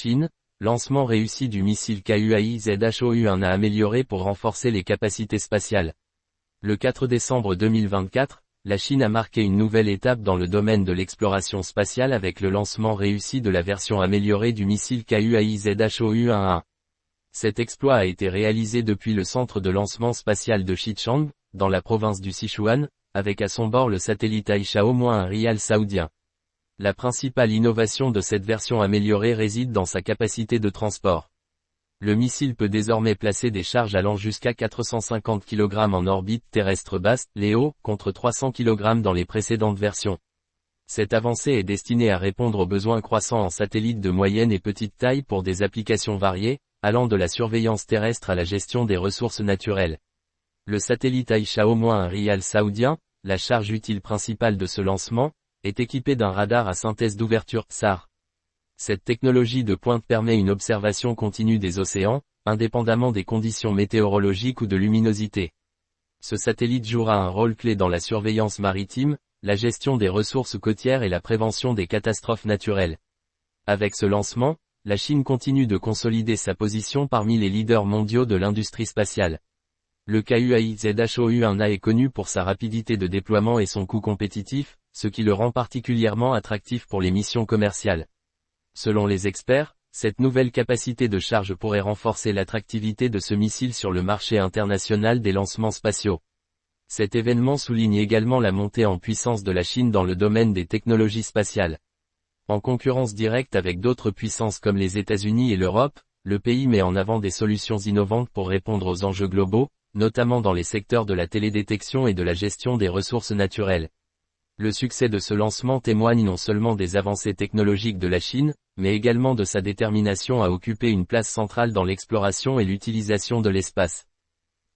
Chine, lancement réussi du missile KUAI-ZHOU-1 a amélioré pour renforcer les capacités spatiales. Le 4 décembre 2024, la Chine a marqué une nouvelle étape dans le domaine de l'exploration spatiale avec le lancement réussi de la version améliorée du missile KUAI-ZHOU-1A. Cet exploit a été réalisé depuis le centre de lancement spatial de Xichang, dans la province du Sichuan, avec à son bord le satellite Aïcha-1 Rial saoudien. La principale innovation de cette version améliorée réside dans sa capacité de transport. Le missile peut désormais placer des charges allant jusqu'à 450 kg en orbite terrestre basse, LEO, contre 300 kg dans les précédentes versions. Cette avancée est destinée à répondre aux besoins croissants en satellites de moyenne et petite taille pour des applications variées, allant de la surveillance terrestre à la gestion des ressources naturelles. Le satellite Aïcha-1 Rial saoudien, la charge utile principale de ce lancement, est équipé d'un radar à synthèse d'ouverture, SAR. Cette technologie de pointe permet une observation continue des océans, indépendamment des conditions météorologiques ou de luminosité. Ce satellite jouera un rôle clé dans la surveillance maritime, la gestion des ressources côtières et la prévention des catastrophes naturelles. Avec ce lancement, la Chine continue de consolider sa position parmi les leaders mondiaux de l'industrie spatiale. Le KUAI-ZHOU-1A est connu pour sa rapidité de déploiement et son coût compétitif, ce qui le rend particulièrement attractif pour les missions commerciales. Selon les experts, cette nouvelle capacité de charge pourrait renforcer l'attractivité de ce missile sur le marché international des lancements spatiaux. Cet événement souligne également la montée en puissance de la Chine dans le domaine des technologies spatiales. En concurrence directe avec d'autres puissances comme les États-Unis et l'Europe, le pays met en avant des solutions innovantes pour répondre aux enjeux globaux, notamment dans les secteurs de la télédétection et de la gestion des ressources naturelles. Le succès de ce lancement témoigne non seulement des avancées technologiques de la Chine, mais également de sa détermination à occuper une place centrale dans l'exploration et l'utilisation de l'espace.